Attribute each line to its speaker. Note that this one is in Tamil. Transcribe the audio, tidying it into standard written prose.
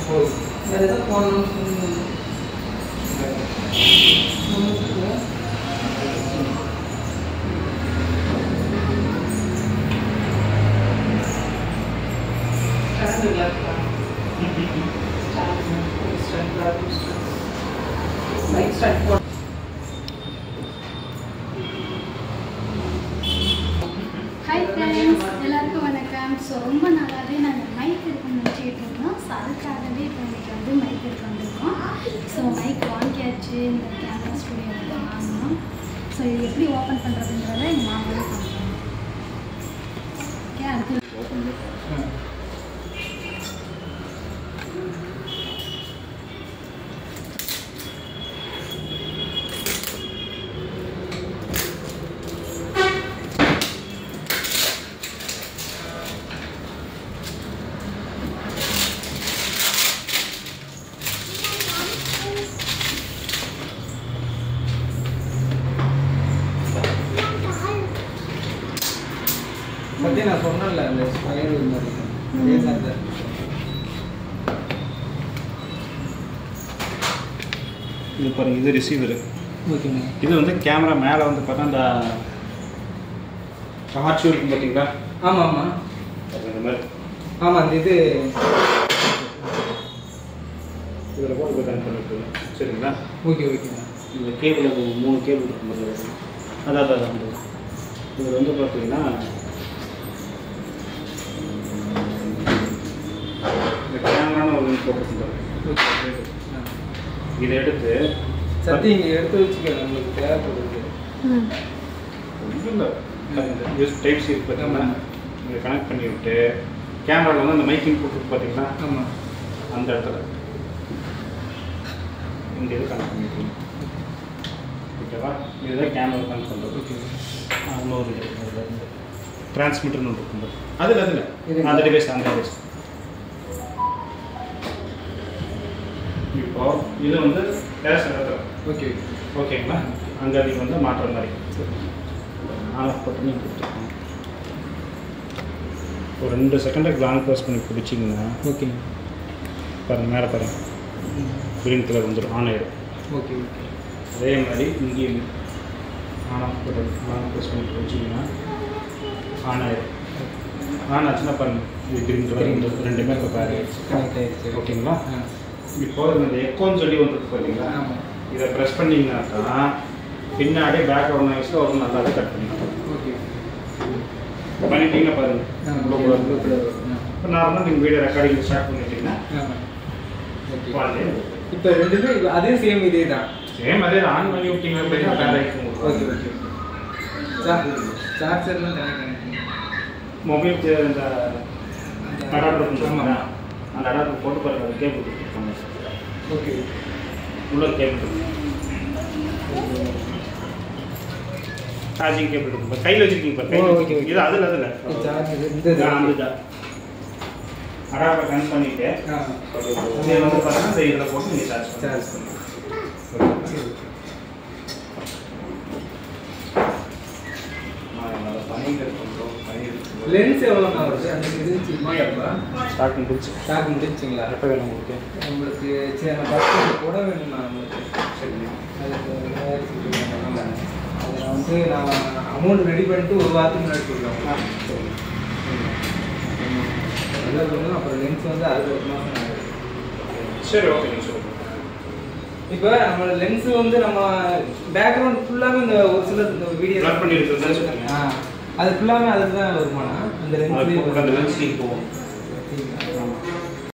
Speaker 1: வேறு எதாவது போகணும்னு சொன்னீங்க
Speaker 2: ஹாய் ஃப்ரெண்ட்ஸ், எல்லாருக்கும் வணக்கம். ஸோ ரொம்ப நாளாகவே நாங்கள் மைக் எடுக்க நினச்சிக்கிட்டு இருந்தோம். ஸோ அதுக்காகவே இப்போ இன்றைக்கி வந்து மைக் எடுக்க வந்திருக்கோம். ஸோ மைக் வாங்கியாச்சு, இந்த கேமரா ஸ்டுடியோவில் வாங்கணும். ஸோ இது எப்படி ஓப்பன் பண்ணுறதுன்றதை எங்கள் மாமாவே பண்ணுறோம். ஓகே, அடுத்து
Speaker 1: பற்றி நான் சொன்னேன்ல அந்த ஸ்பயர் மாதிரி அதே மாதிரி தான்.
Speaker 3: இது பாருங்கள், இது ரிசீவரு.
Speaker 1: ஓகேங்க.
Speaker 3: இது வந்து கேமரா மேலே வந்து பார்த்தா அந்த ஹார்ட் ஷூ இருக்கும் பார்த்தீங்களா?
Speaker 1: ஆமாம் ஆமாம்
Speaker 3: இந்த மாதிரி
Speaker 1: ஆமாம் அந்த இது
Speaker 3: இதில் போட்டு கனெக்ட் பண்ணிட்டு சரிங்களா?
Speaker 1: ஓகே ஓகேங்க.
Speaker 3: இந்த கேபிள் 3 கேபிள் இருக்கும் போது அதான் இதில் வந்து பார்த்தீங்கன்னா இந்த கேமரான்னு ஒரு போட்டுருந்தாங்க. இதை எடுத்து
Speaker 1: சத்தி இங்கே எடுத்து வச்சுக்கல, உங்களுக்கு தேவைப்படுது.
Speaker 3: ஒன்றும் இல்லை, யூஸ் டைப் சி பார்த்தீங்கன்னா இதை கனெக்ட் பண்ணி விட்டு கேமராவில் வந்து அந்த மைக்கிங் போட்டு பார்த்தீங்கன்னா
Speaker 1: ஆமாம்
Speaker 3: அந்த இடத்துல இந்த இது கனெக்ட் பண்ணிக்கலாம். ஓகேவா? இதுதான் கேமரா கனெக்ட் பண்ணுறது.
Speaker 1: ஓகே.
Speaker 3: இன்னொரு டிரான்ஸ்மிட்டர்னு ஒன்று இருக்கும். அதில் அந்த டிவைஸ் இப்போ இது வந்து பேச இடத்துல.
Speaker 1: ஓகே
Speaker 3: ஓகேங்களா? அங்கே நீங்கள் வந்து மாற்றுற மாதிரி ஆன் ஆஃப் பட்டனே கொடுத்துருக்கோம். ஒரு 2 செகண்டுக்கு லாங் ப்ரெஸ் பண்ணி பிடிச்சிங்கன்னா
Speaker 1: ஓகே
Speaker 3: பாருங்கள், மேலே பாருங்கள், க்ரீன் கலர் வந்துடும், ஆன் ஆகிடும்.
Speaker 1: Okay okay.
Speaker 3: அதே மாதிரி இங்கேயும் on off button long press பண்ணி பிடிச்சிங்கன்னா ஆன் ஆகிடும். ஆன் ஆச்சுன்னா பாருங்கள், இது க்ரீன் கலர் வந்து ரெண்டுமே இப்போ பேர் ஆகிடுச்சு.
Speaker 1: கனெக்ட் ஆகிடுச்சு.
Speaker 3: ஓகேங்களா? இப்போ இந்த எக்கோன்னு சொல்லி வந்துருக்கு பார்த்தீங்களா?
Speaker 1: ஆமாம்.
Speaker 3: இதை ப்ரெஸ் பண்ணிங்கனாக்கா பின்னாடி பேக்ரவுண்ட் நாய்ஸில் ஒரு நல்லாவே கட் பண்ணிக்கலாம்.
Speaker 1: ஓகே
Speaker 3: பண்ணிட்டீங்கன்னா பாருங்கள்,
Speaker 1: ப்ளூ.
Speaker 3: இப்போ நார்மலாக நீங்கள் வீடியோ ரெக்கார்டிங் ஸ்டார்ட் பண்ணிட்டீங்கன்னா
Speaker 1: ஓகே.
Speaker 3: பாருங்க.
Speaker 1: இப்போ ரெண்டுமே அதே சேம் இதே தான்.
Speaker 3: சேம் அதே ஆன் பண்ணி விட்டீங்கன்னா பேர் ஆகிக்கும்.
Speaker 1: Okay okay. சார்ஜர்லாம் கனெக்ட்
Speaker 3: மொபைல் இந்த அடாப்டர் சொன்னாங்க, அந்த அடாப்டர் போட்டு பாருங்க, கேபிள் கொடுத்துருக்காங்க.
Speaker 1: ஓகே.
Speaker 3: உள்ள கேபிள் சார்ஜிங் கேபிள் இருக்கும், கையில் வச்சுருக்கீங்க பாருங்க.
Speaker 1: Okay okay.
Speaker 3: இது அதில்
Speaker 1: சார்ஜர் இந்த
Speaker 3: அந்த அடாப்டர் கனெக்ட் பண்ணிவிட்டு இதை வந்து பார்த்தீங்கன்னா இந்த இதில் போட்டு நீங்கள் சார்ஜ் பண்ணி
Speaker 1: லென்ஸ் எவ்வளோ வருது? அந்த இது
Speaker 3: ஸ்டார்ட் முடிச்சு
Speaker 1: ஸ்டாக் முடிச்சுங்களா?
Speaker 3: எப்போ வேணும் உங்களுக்கு?
Speaker 1: நம்மளுக்கு சரி, நான் ஃபஸ்ட்டு கூட வேணும்ண்ணா நம்மளுக்கு.
Speaker 3: சரி,
Speaker 1: அதுக்கு அதில் வந்து நான் அமௌண்ட் ரெடி பண்ணிட்டு ஒரு வாரத்துக்கு முன்னாடி சொல்லுவேன். எல்லாம் சொல்லணும். அப்புறம் லென்ஸ் வந்து அது 1 மாதம் ஆகுது.
Speaker 3: சரி, ஓகே, நீங்கள் சொல்லுங்கள்.
Speaker 1: இப்போ நம்ம லென்ஸ் வந்து நம்ம பேக்ரவுண்ட் ஃபுல்லாகவே இந்த ஒரு சில இந்த வீடியோ
Speaker 3: ப்ளக் பண்ணி இருக்கிறது
Speaker 1: அது ஃபுல்லாகவே அதுக்கு தான் வருமானம். அந்த
Speaker 3: அந்த
Speaker 1: லென்ஸ்
Speaker 3: லென்ஸ் நீங்கள் போகும்.